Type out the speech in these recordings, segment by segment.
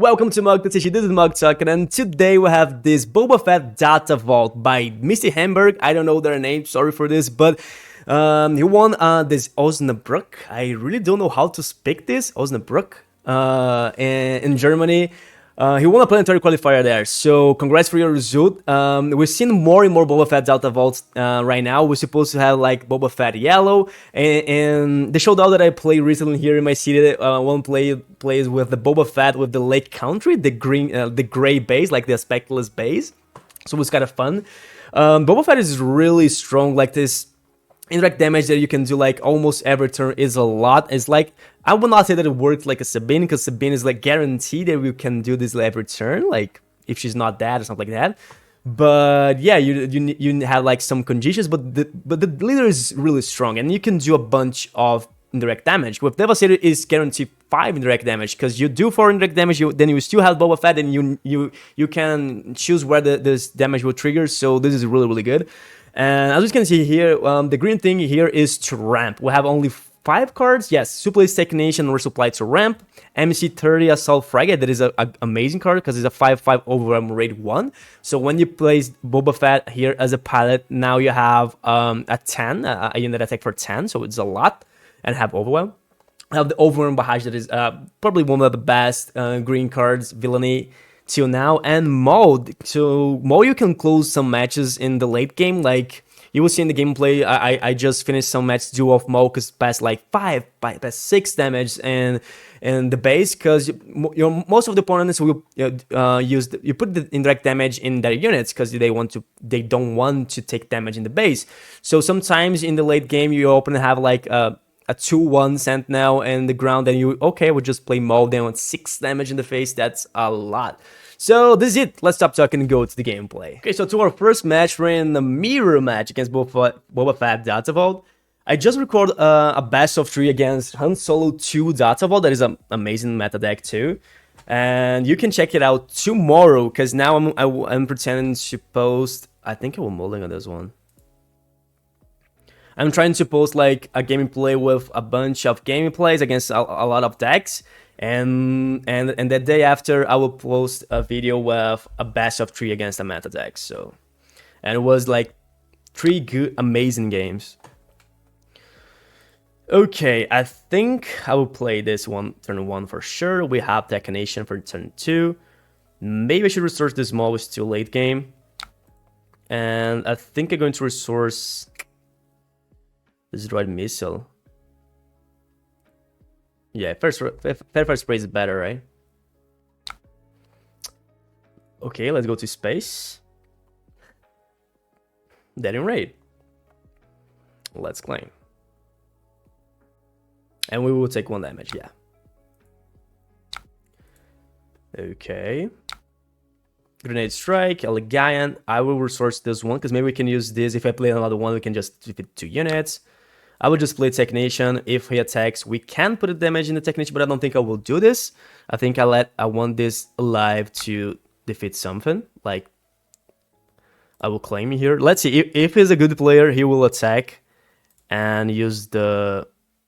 Welcome to Mug Petition, this is Mug Talk, and today we have this Boba Fett Data Vault by Mr. Hamburg. I don't know their name, sorry for this, but he won this Osnabrück. I really don't know how to speak this, Osnabrück, in Germany. He won a planetary qualifier there, so congrats for your result. We're seeing more and more Boba Fett Delta Vaults right now. We're supposed to have like Boba Fett Yellow, and the showdown that I played recently here in my city, one plays with the Boba Fett with the Lake Country, the gray base, like the speckless base. So it was kind of fun. Boba Fett is really strong, like this. Indirect damage that you can do like almost every turn is a lot. It's like, I would not say that it works like a Sabine, because Sabine is like guaranteed that we can do this every turn, like if she's not dead or something like that. But yeah, you have like some conditions, but the leader is really strong, and you can do a bunch of indirect damage. With Devastator is guaranteed 5 indirect damage, because you do 4 indirect damage, then you still have Boba Fett, and you can choose where this damage will trigger. So this is really good. And as you can see here, the green thing here is to ramp. We have only 5 cards. Yes, Supplies Technician resupply to ramp. MC-30 Assault Frigate, that is an amazing card because it's a 5/5 overwhelm rate 1. So when you place Boba Fett here as a pilot, now you have a 10, a unit attack for 10, so it's a lot, and have overwhelm. I have the overwhelm Bahaj, that is probably one of the best green cards, villainy till now, and Maul. So Maul, you can close some matches in the late game, like you will see in the gameplay. I just finished some match duo of Maul, because past like 6 damage and the base, because most of the opponents will you put the indirect damage in their units because they don't want to take damage in the base. So sometimes in the late game you open have like a 2/1 Sentinel in the ground, and we'll just play Maul, then with 6 damage in the face. That's a lot. So this is it. Let's stop talking and go to the gameplay. Okay, so to our first match, we're in a mirror match against Boba Fett Data Vault. I just recorded a best of 3 against Han Solo 2 Data Vault. That is an amazing meta deck too, and you can check it out tomorrow, because now I'm pretending to post. I think I will molding on this one. I'm trying to post like a gameplay with a bunch of gameplays against a lot of decks, and the day after I will post a video with a best of 3 against a meta deck. So, and it was like 3 good, amazing games. Okay, I think I will play this one turn 1 for sure. We have Technician for turn 2. Maybe I should resource this Maul, it's too late game, and I think I'm going to resource this droid missile. Yeah, first spray is better, right? Okay, let's go to space. Dead in raid. Let's claim. And we will take 1 damage, yeah. Okay. Grenade Strike, Elegant. I will resource this one, because maybe we can use this. If I play another one, we can just defeat 2 units. I would just play Technician. If he attacks, we can put a damage in the Technician, but I don't think I will do this. I think I want this alive to defeat something. Like, I will claim here. Let's see, if he's a good player, he will attack and use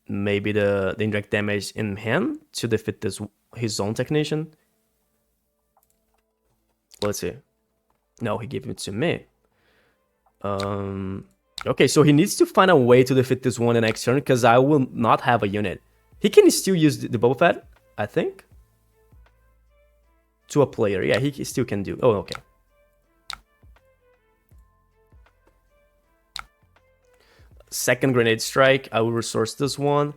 maybe the indirect damage in him to defeat his own Technician. Let's see. No, he gave it to me. Okay, so he needs to find a way to defeat this one the next turn, because I will not have a unit. He can still use the Boba Fett, I think, to a player. Yeah, he still can do. Oh, okay. Second Grenade Strike. I will resource this one.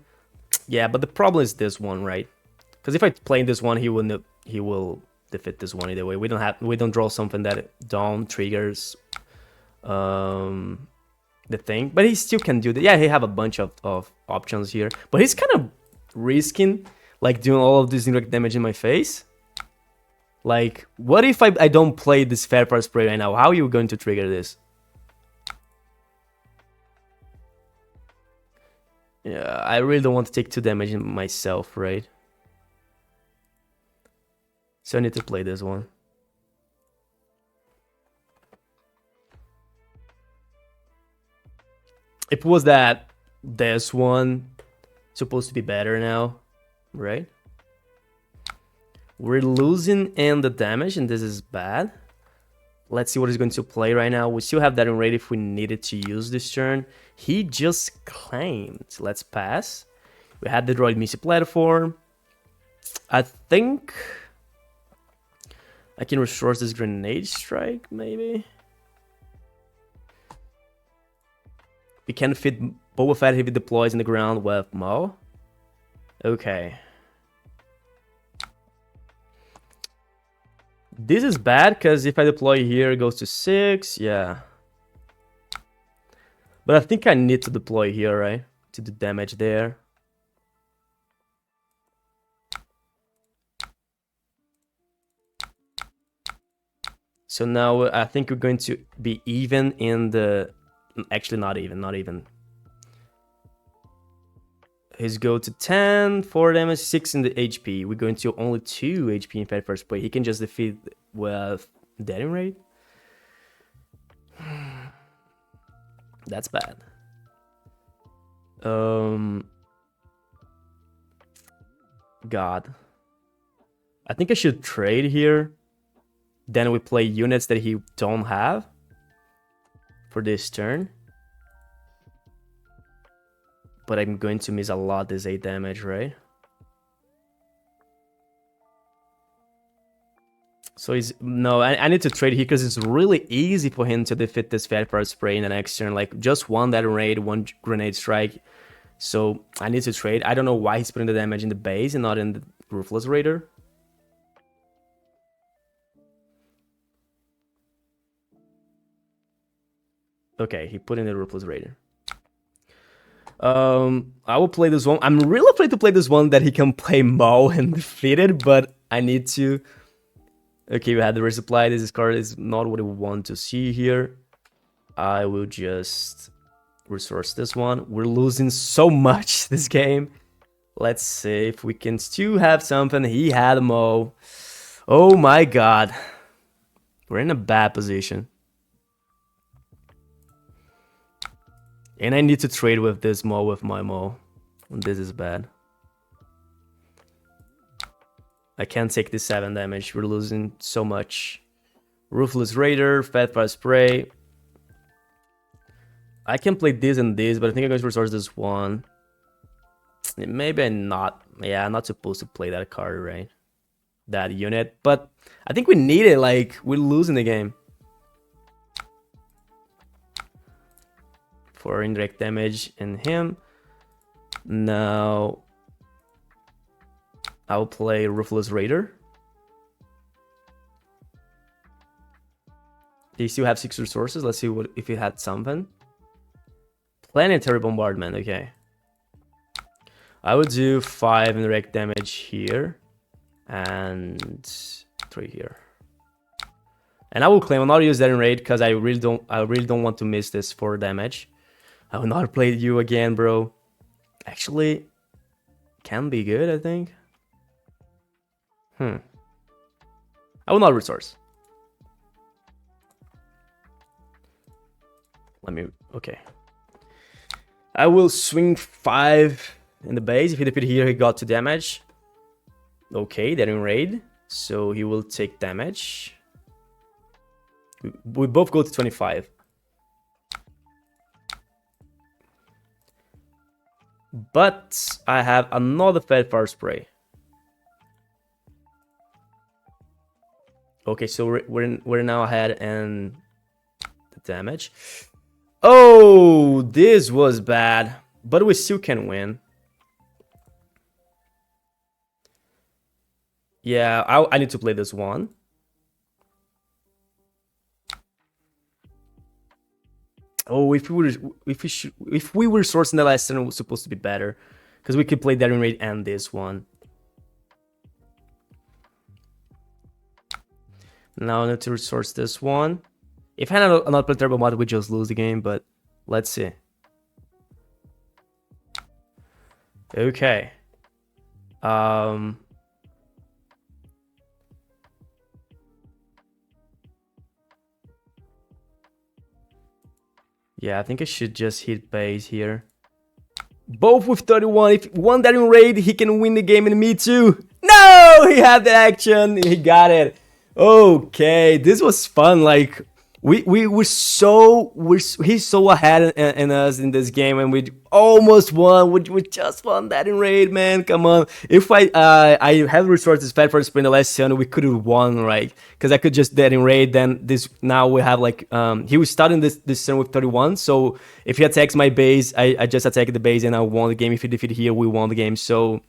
Yeah, but the problem is this one, right? Because if I play this one, he will defeat this one either way. We don't draw something that don't triggers the thing, but he still can do that. Yeah, he have a bunch of options here, but he's kind of risking like doing all of this indirect damage in my face. Like, what if I don't play this Fair Part Spray right now? How are you going to trigger this? Yeah, I really don't want to take 2 damage in myself, right? So I need to play this one. If it was this one supposed to be better now, right? We're losing in the damage, and this is bad. Let's see what he's going to play right now. We still have that in rate if we needed to use this turn. He just claimed. Let's pass. We had the droid missile platform. I think I can resource this grenade strike, maybe. We can fit Boba Fett if he deploys in the ground with Maul. Okay. This is bad because if I deploy here, it goes to 6. Yeah. But I think I need to deploy here, right? To do damage there. So now I think we're going to be even in the... Actually, not even. His go to 10, 4 damage, 6 in the HP. We're going to only 2 HP in Fat First Play. He can just defeat with Deading Raid. That's bad. God. I think I should trade here. Then we play units that he don't have for this turn. But I'm going to miss a lot this 8 damage, right? So he's... No, I need to trade here because it's really easy for him to defeat this Fat Power Spray in the next turn. Like, just one that raid, one grenade strike. So I need to trade. I don't know why he's putting the damage in the base and not in the Ruthless Raider. Okay, he put in the Ruthless Raider. I will play this one. I'm really afraid to play this one that he can play Maul and defeat it, but I need to. Okay, we had the resupply. This card is not what I want to see here. I will just resource this one. We're losing so much this game. Let's see if we can still have something. He had Maul. Oh my god. We're in a bad position. And I need to trade with this Maul with my Maul. This is bad. I can't take this 7 damage. We're losing so much. Ruthless Raider, Fat Fire Spray. I can play this and this, but I think I'm going to resource this one. Maybe I'm not. Yeah, I'm not supposed to play that card, right? That unit. But I think we need it. Like, we're losing the game. For indirect damage in him. Now I'll play Ruthless Raider. They still have 6 resources. Let's see what if he had something. Planetary Bombardment, okay. I would do 5 indirect damage here and 3 here. And I will claim I'll not use that in raid because I really don't want to miss this 4 damage. I will not play you again, bro. Actually, can be good, I think. I will not resource. Okay. I will swing 5 in the base. If he defeated here, he got 2 damage. Okay, they're in raid. So he will take damage. We both go to 25. But I have another Fat Fire Spray. Okay, so we're now ahead in the damage. Oh, this was bad, but we still can win. Yeah, I need to play this one. Oh, if we were sourcing the last turn, it was supposed to be better, because we could play Daring Raid and this one. Now I need to resource this one. If I had not played Turbo Mod, we just lose the game, but let's see. Okay. Yeah, I think I should just hit base here. Both with 31. If one Daring Raid, he can win the game, and me too. No! Oh, he had the action. He got it. Okay, this was fun. Like we were he's so ahead in us in this game, and we almost won. We just won that in raid, man. Come on. If I had resources fed for the sprint the last turn, we could have won, right? Because I could just dead in raid. Then this now we have like he was starting this turn with 31. So if he attacks my base, I just attack the base and I won the game. If he defeat here, we won the game. So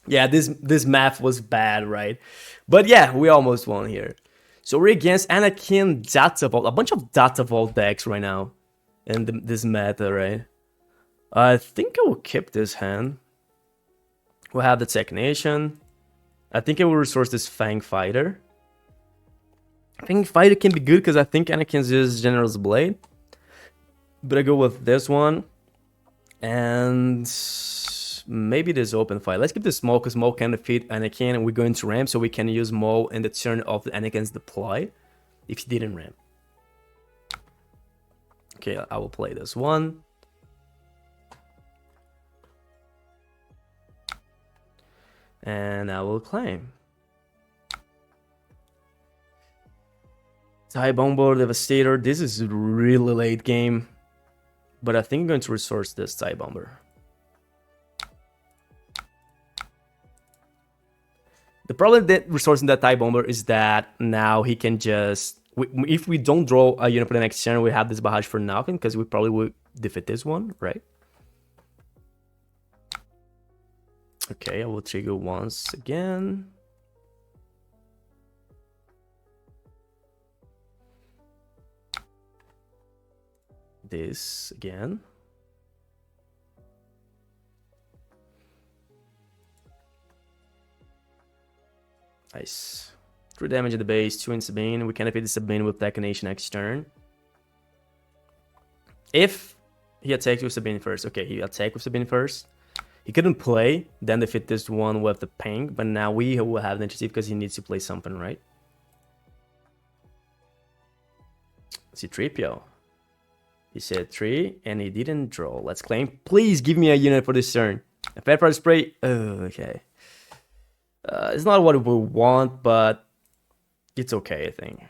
yeah, this math was bad, right? But yeah, we almost won here. So we're against Anakin Data Vault, a bunch of Data Vault decks right now in this meta, right? I think I will keep this hand. We'll have the Technician. I think I will resource this Fang Fighter. Fang Fighter can be good because I think Anakin's is General's Blade. But I go with this one. And maybe this open fight. Let's keep this Maul because Maul can defeat Anakin, and we go into ramp so we can use Maul in the turn of Anakin's deploy if he didn't ramp. Okay, I will play this one. And I will claim. TIE Bomber, Devastator. This is really late game. But I think I'm going to resource this TIE Bomber. The problem that resourcing that TIE Bomber is that now he can just... if we don't draw a unit for the next turn, we have this barrage for nothing, because we probably would defeat this one, right? Okay, I will trigger once again. This again. Nice. 3 damage at the base, 2 in Sabine. We can defeat the Sabine with Declination next turn. If he attacks with Sabine first. Okay, he attacked with Sabine first. He couldn't play, then defeat this one with the ping, but now we will have the initiative because he needs to play something, right? C-3PO. He said 3, and he didn't draw. Let's claim. Please give me a unit for this turn. A Pepper Spray. Oh, okay. It's not what we want, but it's okay, I think.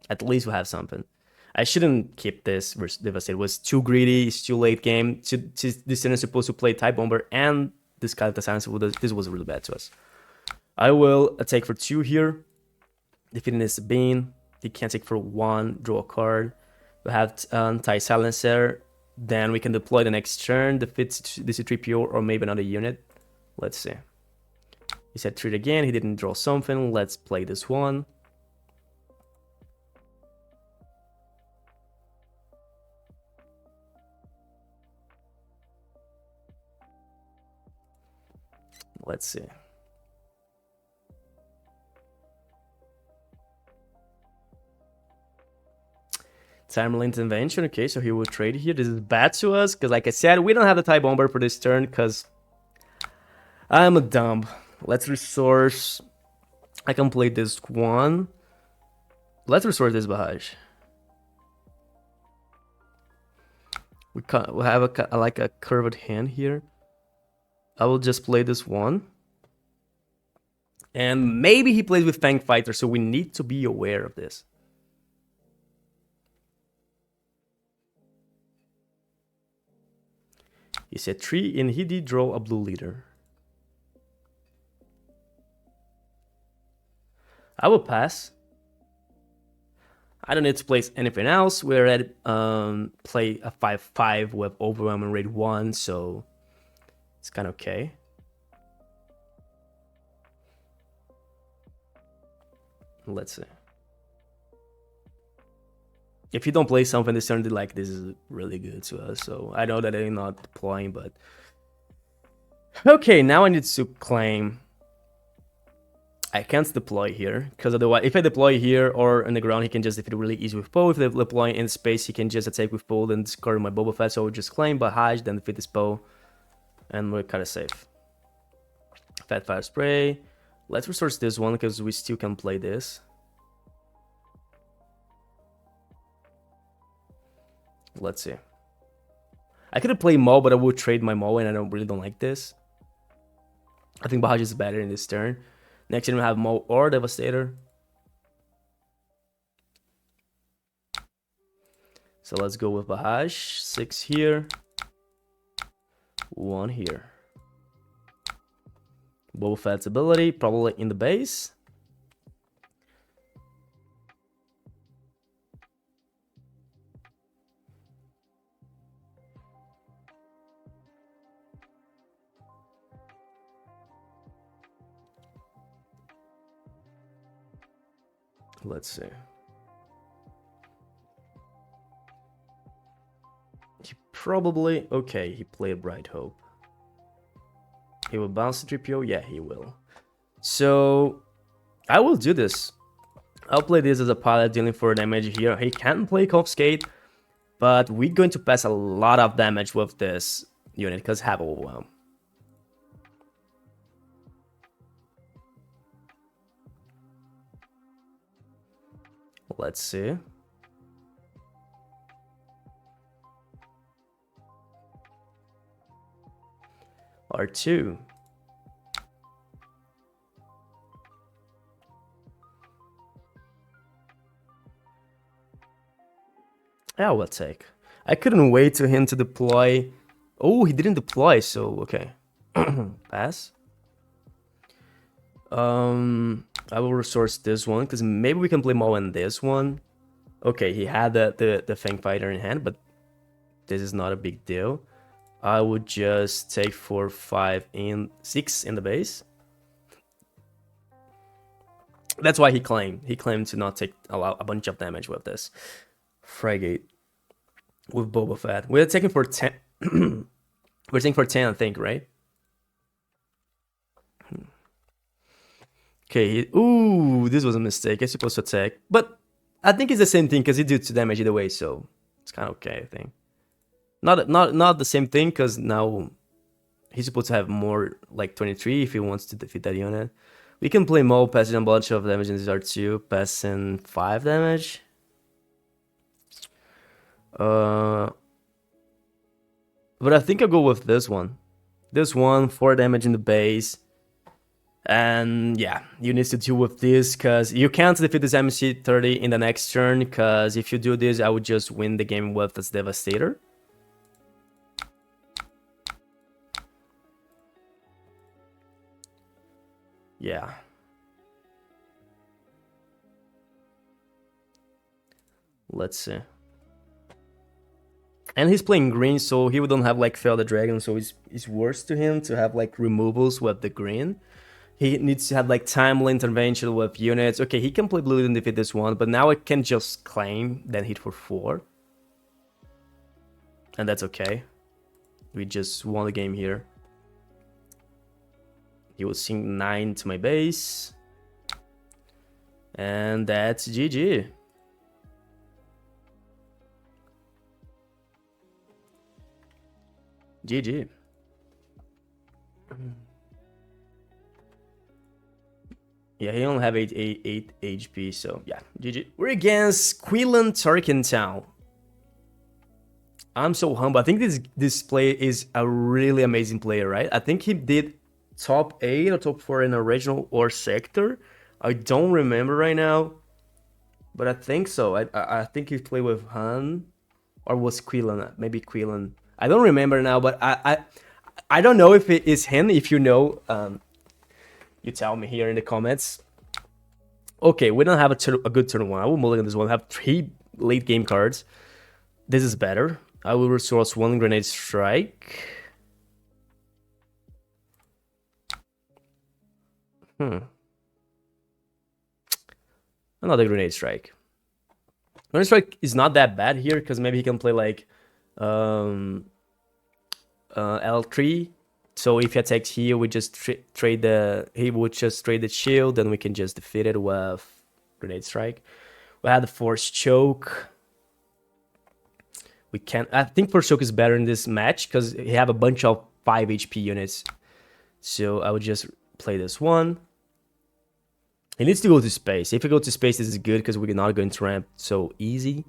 At least we have something. I shouldn't keep this Devastator. It was too greedy. It's too late game. This turn is supposed to play TIE Bomber and this Calita Silence. This was really bad to us. I will attack for 2 here. Defeating this Sabine. He can take for 1, draw a card. We have TIE Silencer. Then we can deploy the next turn. Defeat this C-3PO or maybe another unit. Let's see. He said 3 again. He didn't draw something. Let's play this one. Let's see. Timely Intervention. Okay, so he will trade here. This is bad to us because, like I said, we don't have the TIE Bomber for this turn because I'm a dumb. Let's resource. I can play this one. Let's resource this barrage. We'll have like a curved hand here. I will just play this one. And maybe he plays with Fang Fighter, so we need to be aware of this. He said 3, and he did draw a blue leader. I will pass. I don't need to place anything else. We're at play a 5/5 with overwhelming rate 1, so it's kind of okay. Let's see. If you don't play something this turn, like this is really good to us. So I know that I'm not deploying, but okay. Now I need to claim. I can't deploy here because otherwise, if I deploy here or on the ground, he can just defeat it really easy with Poe. If I deploy in space, he can just attack with Poe and discard my Boba Fett. So I would just claim Bahaj, then defeat this Poe, and we're kind of safe. Fat Fire Spray. Let's resource this one because we still can play this. Let's see. I could have played Maul, but I would trade my Maul, and I really don't like this. I think Bahaj is better in this turn. Next turn we have Maul or Devastator. So let's go with Bahash. 6 here. 1 here. Boba Fett's ability, probably in the base. Let's see. He probably... Okay, he played Bright Hope. He will bounce the 3PO? Yeah, he will. So, I will do this. I'll play this as a pilot dealing for damage here. He can play Confiscate, but we're going to pass a lot of damage with this unit because have Overwhelm. Let's see. R2. Yeah, we'll take. I couldn't wait for him to deploy. Oh, he didn't deploy, so okay. Pass. I will resource this one because maybe we can play Maul in this one. Okay, he had the Fang Fighter in hand, but this is not a big deal. I would just take 4, 5, and 6 in the base. That's why he claimed. He claimed to not take a bunch of damage with this. Frigate with Boba Fett. We're taking for 10. We're taking for 10, I think, right? Okay. Ooh, this was a mistake. I'm supposed to attack, but I think it's the same thing because he did 2 damage either way, so it's kind of okay, I think. Not the same thing because now he's supposed to have more like 23 if he wants to defeat that unit. We can play Maul, passing a bunch of damage in this R2, passing 5 damage. But I think I'll go with this one. This one, 4 damage in the base. And yeah, you need to deal with this because you can't defeat this MC-30 in the next turn because if you do this, I would just win the game with this Devastator. Yeah. Let's see. And he's playing green, so he wouldn't have like Fail the Dragon, so it's worse to him to have like removals with the green. He needs to have like timely intervention with units. Okay, he can play blue and defeat this one, but now I can just claim, then hit for 4. And that's okay. We just won the game here. He will sink 9 to my base. And that's GG. GG. Yeah, he only have 8 HP, so yeah, GG. We're against Quilland Turrican Town. I'm so humble. I think this player is a really amazing player, right? I think he did top 8 or top 4 in original or sector. I don't remember right now, but I think so. I think he played with Han, or was Quilland? Maybe Quilland. I don't remember now, but I don't know if it is him. If you know, you tell me here in the comments. Okay, we don't have a good turn 1. I will mulligan this one. I have 3 late game cards. This is better. I will resource 1 Grenade Strike. Another Grenade Strike. Grenade Strike is not that bad here because maybe he can play like L3. So if he attacks here, we just trade the... He would just trade the shield, then we can just defeat it with Grenade Strike. We had the Force Choke. We can... I think Force Choke is better in this match because he have a bunch of 5 HP units. So I would just play this one. He needs to go to space. If we go to space, this is good because we're not going to ramp so easy.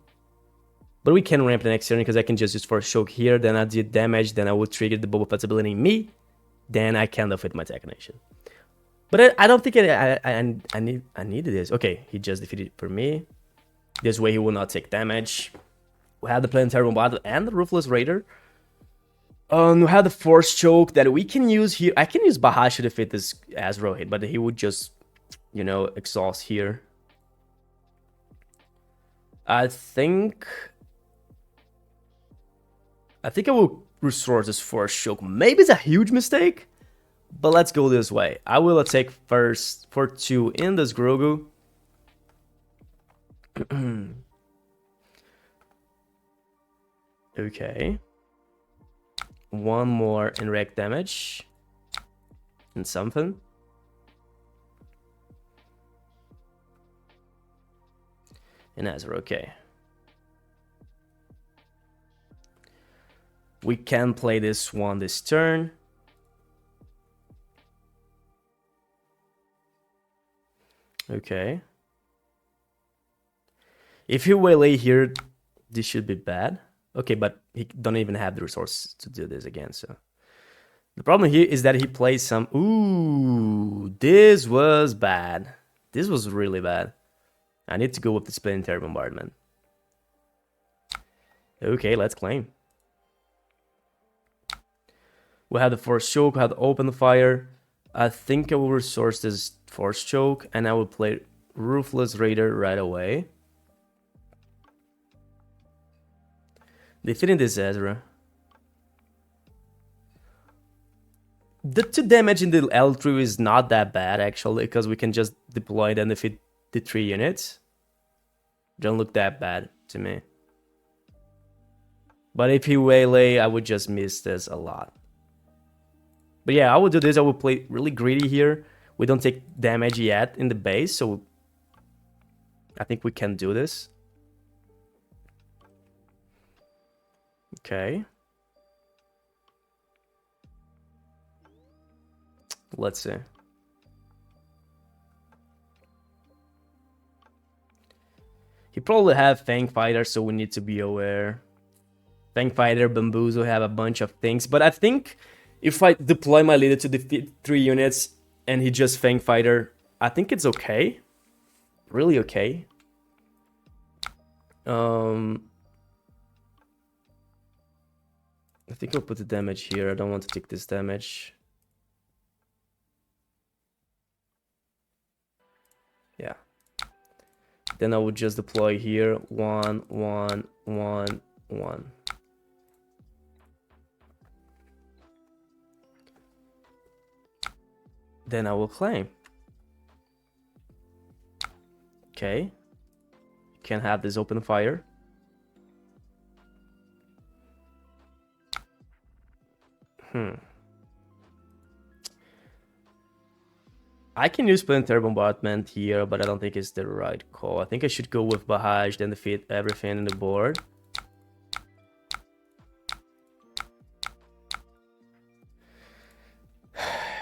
But we can ramp the next turn because I can just use Force Choke here. Then I did damage. Then I will trigger the Boba Fett's ability in me. Then I can defeat my Technician. But I don't think I needed this. Okay, he just defeated for me. This way he will not take damage. We have the Planetary Bombardment and the Ruthless Raider. We have the Force Choke that we can use here. I can use Bahash to defeat this Azrael hit, but he would just, you know, exhaust here. I think I will resource this Force Choke. Maybe it's a huge mistake, but let's go this way. I will attack first for 2 in this Grogu. Okay. 1 more indirect damage. And something. And Azra, okay. We can play this one this turn. Okay. If you waylay here, this should be bad. Okay, but he don't even have the resources to do this again, so. The problem here is that he plays some... Ooh, this was bad. This was really bad. I need to go with this Planetary Bombardment. Okay, let's claim. We have the Force Choke, we have the Open Fire. I think I will resource this Force Choke, and I will play Ruthless Raider right away. Defeating this Ezra. The 2 damage in the L3 is not that bad, actually, because we can just deploy it and defeat the 3 units. Don't look that bad to me. But if he waylay, I would just miss this a lot. But yeah, I will do this. I will play really greedy here. We don't take damage yet in the base, so I think we can do this. Okay. Let's see. He probably have Fang Fighter, so we need to be aware. Fang Fighter, Bamboozle have a bunch of things, but I think if I deploy my leader to defeat 3 units and he just Fang Fighter, I think it's okay. Really okay. I think I'll put the damage here. I don't want to take this damage. Yeah. Then I would just deploy here. 1, 1, 1, 1. Then I will claim. Okay. Can have this open fire. I can use Planetary Bombardment here, but I don't think it's the right call. I think I should go with Bahaj, then defeat everything in the board.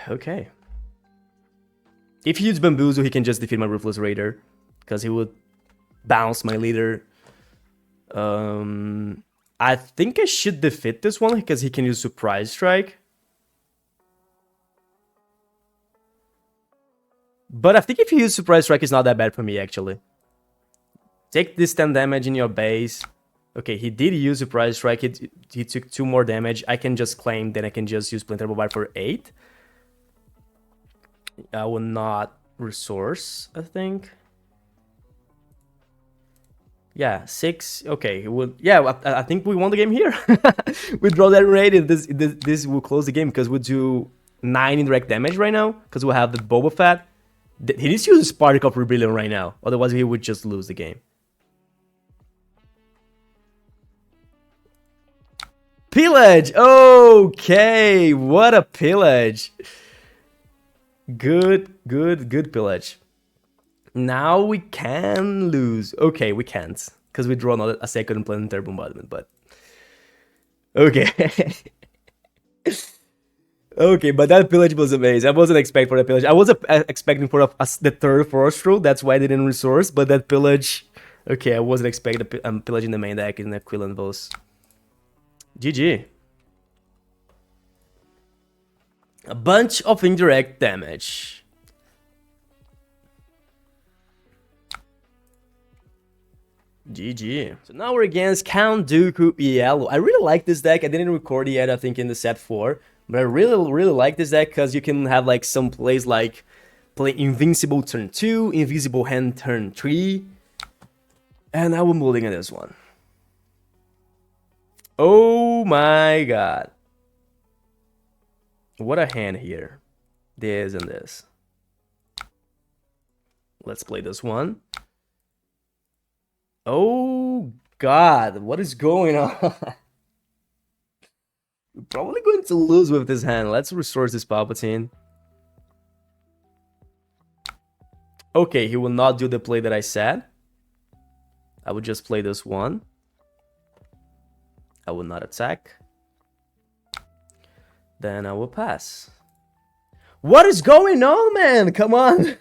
Okay. If he uses Bamboozle, he can just defeat my Ruthless Raider, because he would bounce my leader. I think I should defeat this one, because he can use Surprise Strike. But I think if you use Surprise Strike, it's not that bad for me, actually. Take this 10 damage in your base. Okay, he did use Surprise Strike. He took 2 more damage. I can just claim, then I can just use Planetary Bombard for 8. I will not resource, I think. Yeah, 6. Okay, yeah, I think we won the game here. We draw that rate, and this will close the game, because we'll do 9 indirect damage right now, because we'll have the Boba Fett. He needs to use a Spark of Rebellion right now, otherwise he would just lose the game. Pillage! Okay, what a pillage. Good pillage. Now we can lose. Okay, we can't, because we draw another, a second Planetary Bombardment, but... Okay. Okay, but that pillage was amazing. I wasn't expecting for that pillage. I was expecting for the third Force Throw. That's why I didn't resource. But that pillage... Okay, I wasn't expecting the pillage in the main deck in the Quilland boss. GG. A bunch of indirect damage. GG. So now we're against Count Dooku Yellow. I really like this deck. I didn't record it yet, I think, in the set 4. But I really like this deck because you can have like some plays like play Invincible turn 2, Invisible Hand turn 3. And I will mulligan this one. Oh my god. What a hand here. This and this. Let's play this one. Oh god, what is going on? We're probably going to lose with this hand. Let's resource this Palpatine. Okay, he will not do the play that I said. I would just play this one. I will not attack. Then I will pass. What is going on, man? Come on.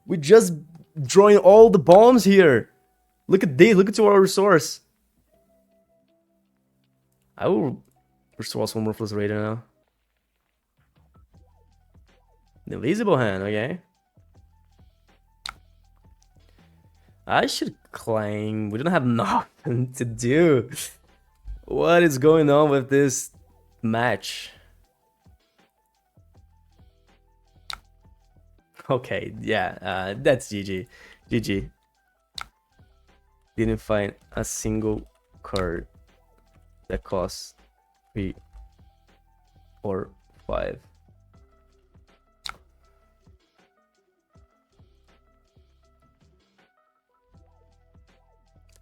We just drawing all the bombs here. Look at this. Look at our resource. I will resource one more plus Raider now. The invisible hand, okay. I should claim. We don't have nothing to do. What is going on with this match? Okay, yeah, that's GG. GG. Didn't find a single card that costs 3 or 5.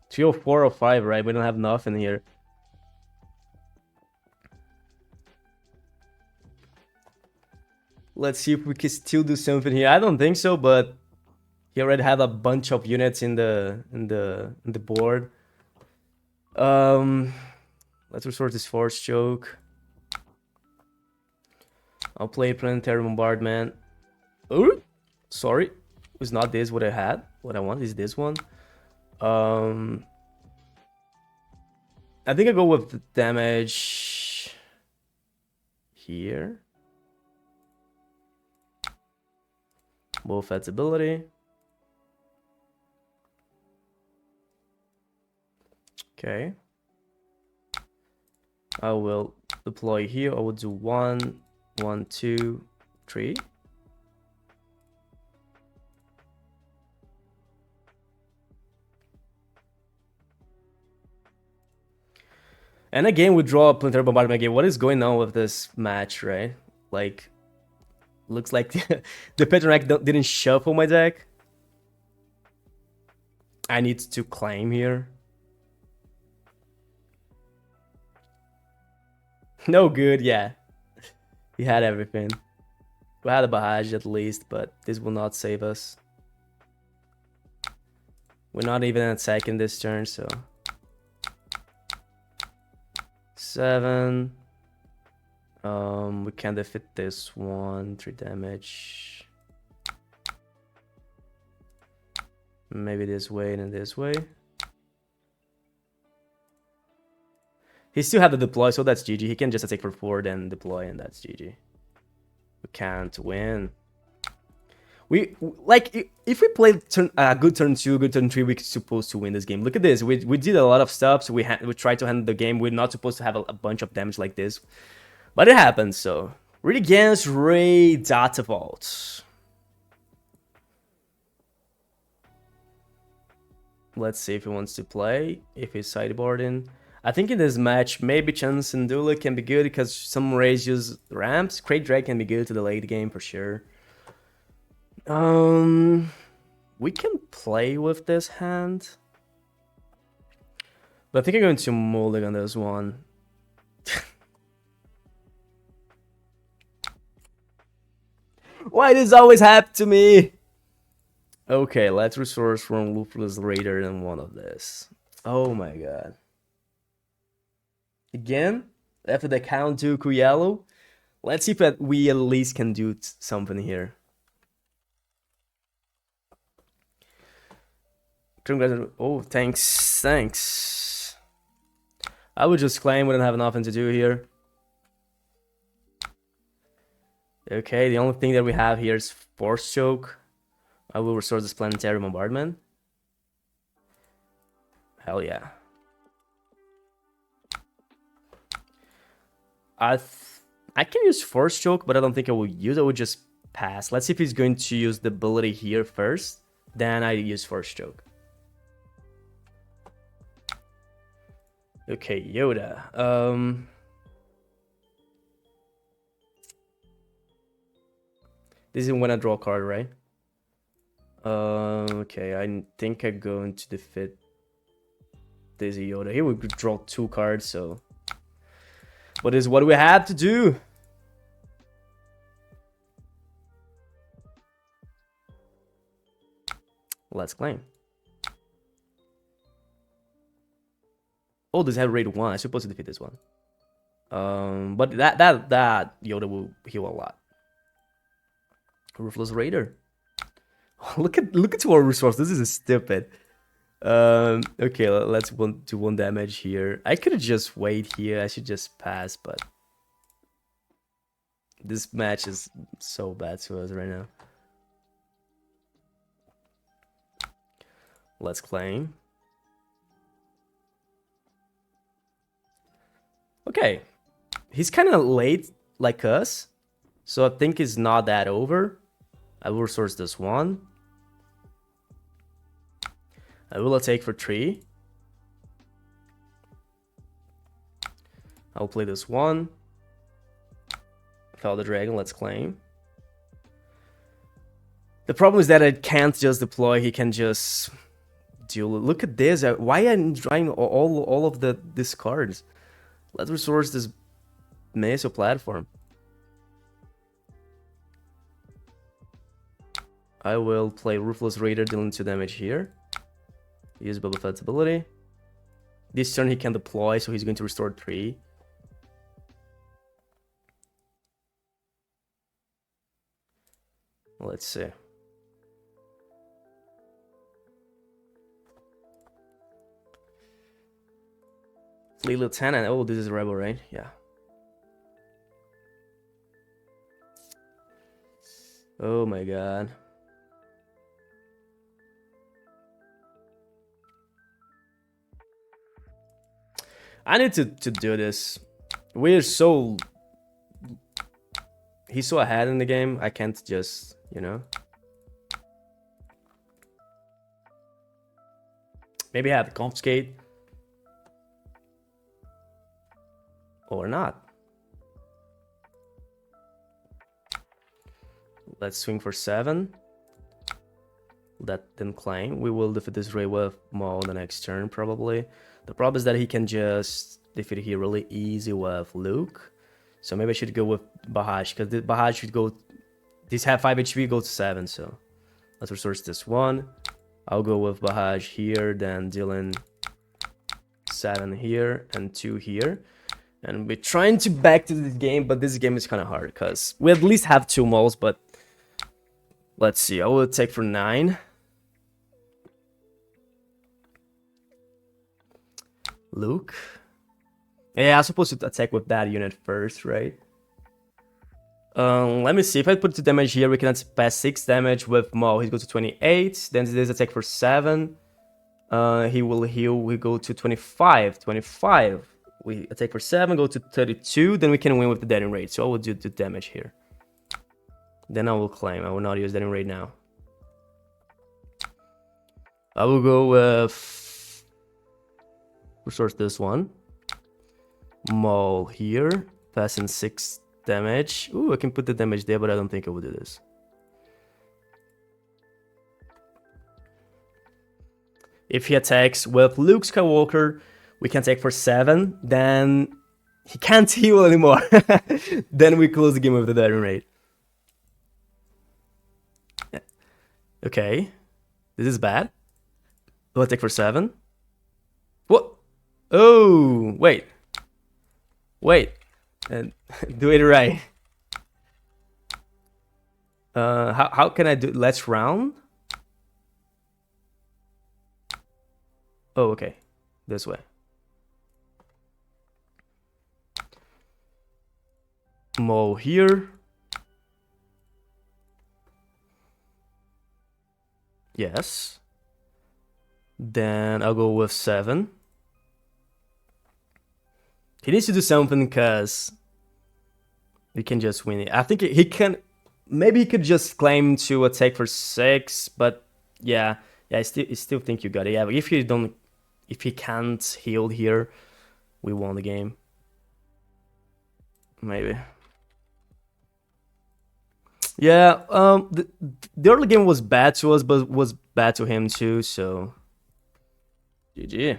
Three or 4 or 5, right? We don't have nothing here. Let's see if we can still do something here. I don't think so, but he already have a bunch of units in the board. Let's resort this Force Choke. I'll play Planetary Bombardment. Oh, sorry, it's not this what I had. What I want is this one. I think I go with the damage here. Boba Fett's ability. Okay. I will deploy here. I will do 1, 1, 2, 3. And again, we draw a Planetary Bombardment again. What is going on with this match, right? Like, looks like the Petron deck didn't shuffle my deck. I need to claim here. No good, yeah. We had everything. We had a barrage at least, but this will not save us. We're not even attacking this turn, so... 7. We can defeat this one. 3 damage. Maybe this way and this way. He still had to deploy, so that's GG. He can just attack for 4, then deploy, and that's GG. We can't win. We like if we play good turn 2, good turn 3, we're supposed to win this game. Look at this. We did a lot of stuff. So we tried to handle the game. We're not supposed to have a bunch of damage like this, but it happens. So we're against Ray Data Vault. Let's see if he wants to play. If he's sideboarding. I think in this match, maybe Chance and Dula can be good because some Rays use ramps. Crate Drake can be good to the late game for sure. We can play with this hand. But I think I'm going to mulligan this one. Why does this always happen to me? Okay, let's resource from Lupulus Raider and one of this. Oh my god. Again, after the Count Dooku Yellow, let's see if we at least can do something here. Oh, thanks. I would just claim we don't have nothing to do here. Okay, the only thing that we have here is Force Choke. I will restore this Planetary Bombardment. Hell yeah. I can use Force Choke, but I don't think I will use it. I will just pass. Let's see if he's going to use the ability here first. Then I use Force Choke. Okay, Yoda. This is when I draw a card, right? Okay, I think I'm going to defeat this Yoda. Here we could draw 2 cards, so... What is what we have to do? Let's claim. Oh, this had raid 1. I'm supposed to defeat this one. But that Yoda will heal a lot. Ruthless Raider. look at our resource. This is stupid. Okay, let's do 1 damage here. I could just wait here. I should just pass, but this match is so bad to us right now. Let's claim. Okay, he's kind of late like us, so I think it's not that over. I will resource this one. I will attack for 3. I'll play this one. Fell the dragon, let's claim. The problem is that I can't just deploy, he can just deal. Look at this, why am I drawing all of these cards? Let's resource this Meso platform. I will play Ruthless Raider, dealing 2 damage here. Use Boba Fett's ability. This turn he can deploy, so he's going to restore 3. Let's see. Fleet Lieutenant. Oh, this is a rebel, right? Yeah. Oh my god. I need to do this. We're so... He's so ahead in the game, I can't just, you know... Maybe I have to confiscate. Or not. Let's swing for 7. That didn't claim. We will defeat this Ray with Maul the next turn, probably. The problem is that he can just defeat here really easy with Luke. So maybe I should go with Bahaj, because the Bahaj should go... These have 5 HP, go to 7, so... Let's resource this one. I'll go with Bahaj here, then Dylan 7 here, and 2 here. And we're trying to back to this game, but this game is kind of hard, because we at least have 2 Mauls, but... Let's see, I will take for 9. Luke. Yeah, I'm supposed to attack with that unit first, right? Let me see. If I put 2 damage here, we can pass 6 damage with Maul. He goes to 28. Then this attack for 7. He will heal. We go to 25. 25. We attack for 7, go to 32. Then we can win with the deading rate. So I will do the damage here. Then I will claim. I will not use deading rate now. I will go with... Resource this one. Maul here. Passing 6 damage. Ooh, I can put the damage there, but I don't think I will do this. If he attacks with Luke Skywalker, we can take for 7. Then he can't heal anymore. Then we close the game with the deading rate. Okay. This is bad. Will I take for 7? What? Oh, wait. Wait. And do it right. How can I do... Let's round? Oh, okay. This way. Maul here. Yes. Then I'll go with 7. He needs to do something because we can just win it. I think he can. Maybe he could just claim to attack for 6, but yeah, I still think you got it. Yeah, but if he can't heal here, we won the game. Maybe. Yeah, the early game was bad to us, but was bad to him too, so GG.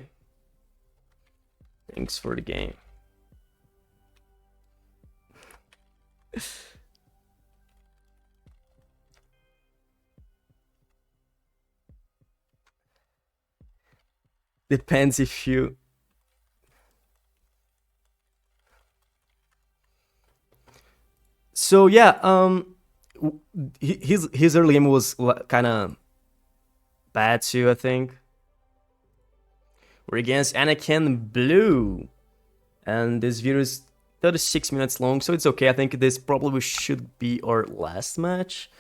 Thanks for the game. Depends if you... So yeah, his early game was kind of bad too, I think. We're against Anakin Blue, and this video is 36 minutes long, so it's okay. I think this probably should be our last match.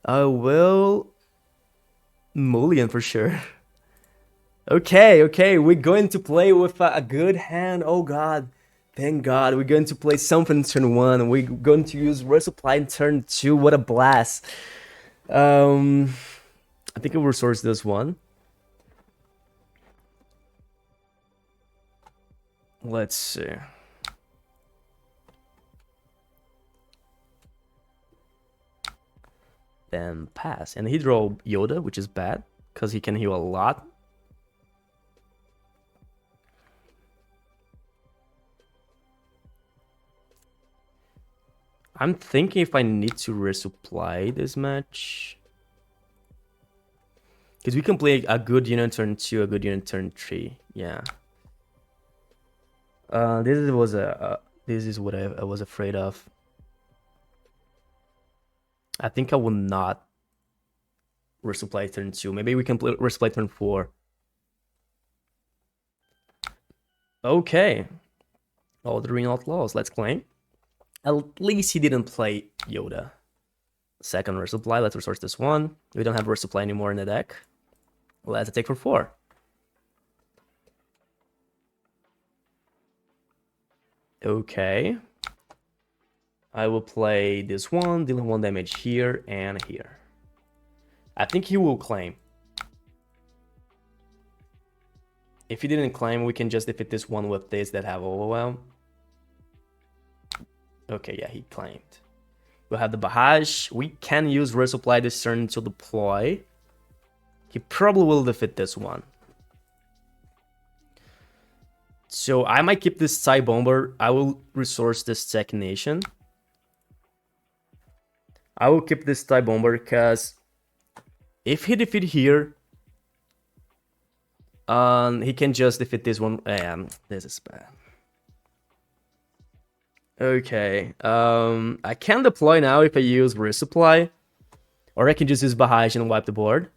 I will mulligan for sure. Okay, we're going to play with a good hand. Oh god, thank god. We're going to play something in turn 1. We're going to use resupply in turn 2. What a blast. I think I will resource this one. Let's see. Then pass. And he draw Yoda, which is bad, because he can heal a lot. I'm thinking if I need to resupply this match. Because we can play a good unit turn 2, a good unit turn 3. Yeah. This is what I was afraid of. I think I will not resupply turn 2. Maybe we can play resupply turn 4. Okay. All the Ring Outlaws. Let's claim. At least he didn't play Yoda. Second resupply. Let's resource this one. We don't have resupply anymore in the deck. Let's attack for 4. Okay. I will play this one, dealing 1 damage here and here. I think he will claim. If he didn't claim, we can just defeat this one with this that have overwhelm. Okay, yeah, he claimed. We'll have the Bahaj. We can use resupply this turn to deploy. He probably will defeat this one. So I might keep this TIE Bomber. I will resource this Technician. I will keep this TIE Bomber because if he defeat here, he can just defeat this one. This is bad. Okay, I can deploy now if I use resupply, or I can just use Bahaj and wipe the board.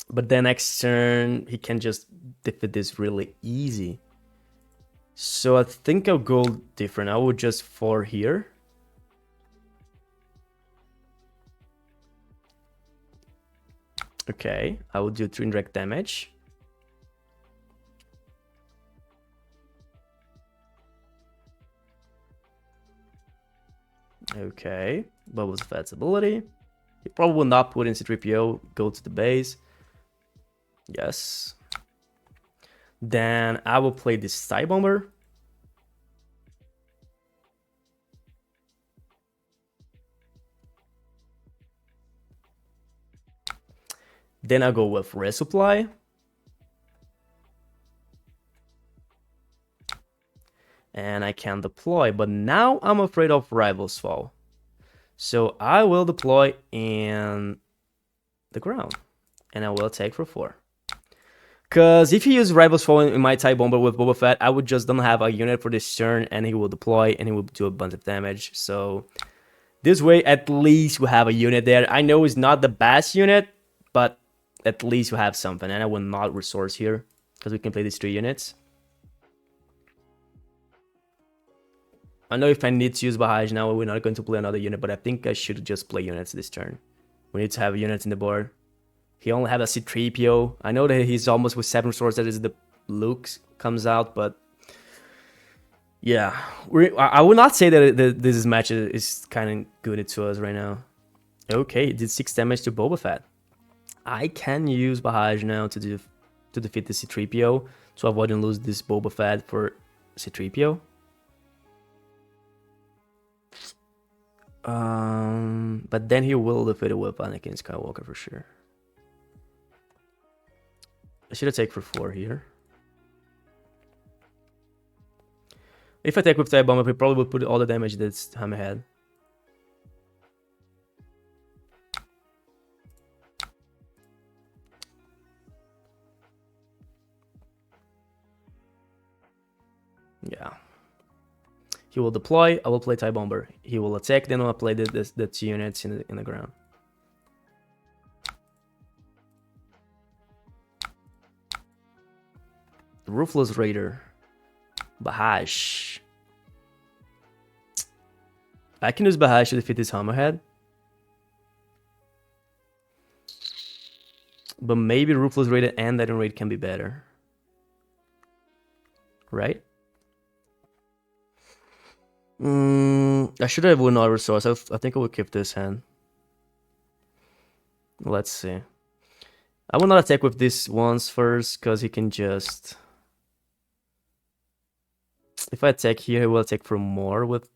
But then next turn, he can just defeat this really easy. So I think I'll go different. I will just 4 here. Okay, I will do 3 indirect damage. Okay, Boba Fett's ability. He probably will not put in C-3PO, go to the base. Yes. Then I will play this TIE Bomber. Then I'll go with resupply. And I can deploy, but now I'm afraid of Rival's Fall. So I will deploy in the ground. And I will take for 4. Because if he uses Rival's Fall in my TIE Bomber with Boba Fett, I would just don't have a unit for this turn, and he will deploy, and he will do a bunch of damage. So this way, at least we have a unit there. I know it's not the best unit, but at least we have something. And I will not resource here, because we can play these 3 units. I know if I need to use Bahaj now, we're not going to play another unit, but I think I should just play units this turn. We need to have units in the board. He only had a C-3PO. I know that he's almost with 7 swords. That is the Luke comes out, but yeah, I would not say that this match is kind of good to us right now. Okay, it did 6 damage to Boba Fett. I can use Barrage now to defeat the C-3PO to avoid and lose this Boba Fett for C-3PO. But then he will defeat it with Anakin Skywalker for sure. I should attack for 4 here. If I attack with TIE Bomber, he probably would put all the damage that's Hammerhead. Yeah. He will deploy, I will play TIE Bomber. He will attack, then I'll play the 2 units in the ground. Ruthless Raider. Barrage. I can use Barrage to defeat this Hammerhead. But maybe Ruthless Raider and Iron Raid can be better. Right? I should have one other resource. I think I will keep this hand. Let's see. I will not attack with this once first, because he can just... If I attack here, he will attack for more with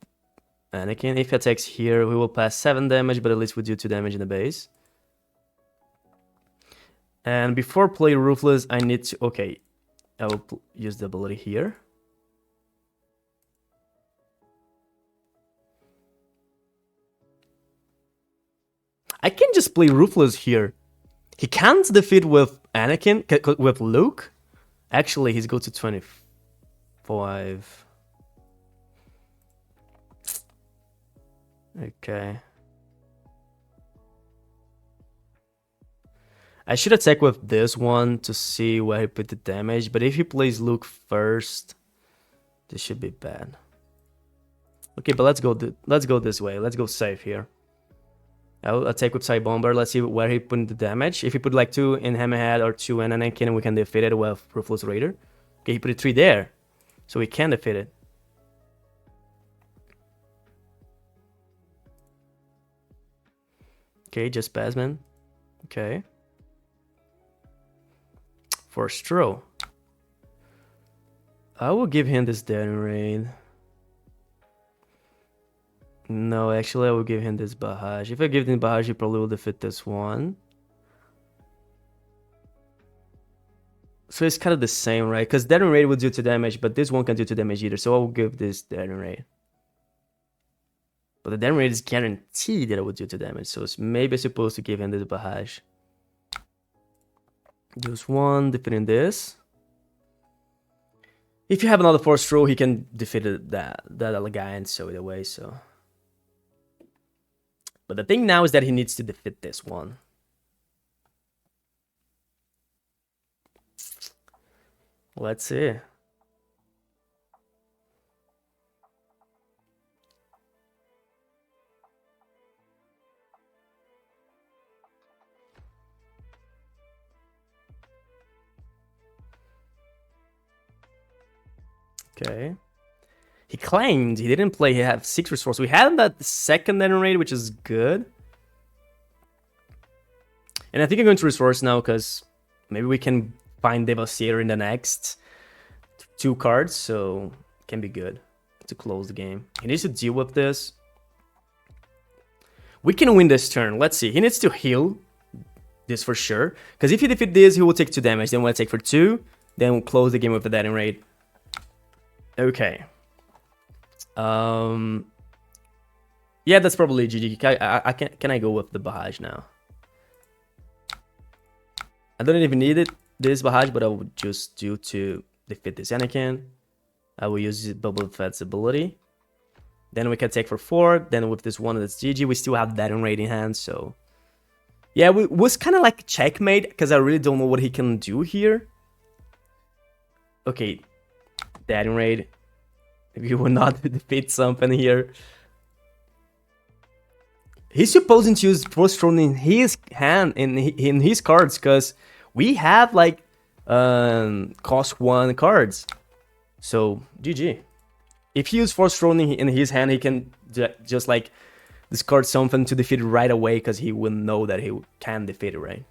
Anakin. If he attacks here, we will pass 7 damage, but at least we do 2 damage in the base. And before play Ruthless, I need to... Okay, I will use the ability here. I can just play Ruthless here. He can't defeat with Anakin, with Luke. Actually, he's go to 25. Okay. I should attack with this one to see where he put the damage, but if he plays Luke first, this should be bad. Okay, but let's go this way. Let's go safe here. I'll attack with TIE Bomber. Let's see where he put the damage. If he put like 2 in Hammerhead or 2 in Anakin, we can defeat it with Ruthless Raider. Okay, he put 3 there, so we can defeat it. Okay, just pass, man. Okay. For Stro. I will give him this Dead Raid. No, actually, I will give him this Barrage. If I give him Barrage, he probably will defeat this one. So it's kind of the same, right? Because Dead Raid will do 2 damage, but this one can do 2 damage either. So I will give this Dead Raid. But the Dead Raid is guaranteed that it will do 2 damage. So it's maybe supposed to give him this Barrage. Just one, defeating this. If you have another Force Throw, he can defeat that Elegant, so either way, so... But the thing now is that he needs to defeat this one. Let's see. Okay. He claimed he didn't play. He had 6 resources. We had that second raid, which is good. And I think I'm going to resource now because maybe we can find Devastator in the next 2 cards, so it can be good to close the game. He needs to deal with this. We can win this turn. Let's see. He needs to heal this for sure. Because if he defeats this, he will take 2 damage. Then we'll take for 2. Then we'll close the game with the Dead Raid. Okay. Yeah, that's probably GG. Can I go with the Barrage now? I don't even need it, this Barrage, but I would just do to defeat this Anakin. I will use Boba Fett's ability. Then we can take for 4. Then with this one, that's GG. We still have that in raid in hand, so... Yeah, it was kind of like checkmate, because I really don't know what he can do here. Okay. That in raid. If you will not defeat something here. he's supposed to use Force Throne in his hand in his cards because we have like cost 1 cards. So GG. If he uses Force Throne in his hand, he can just like discard something to defeat it right away because he will know that he can defeat it, right?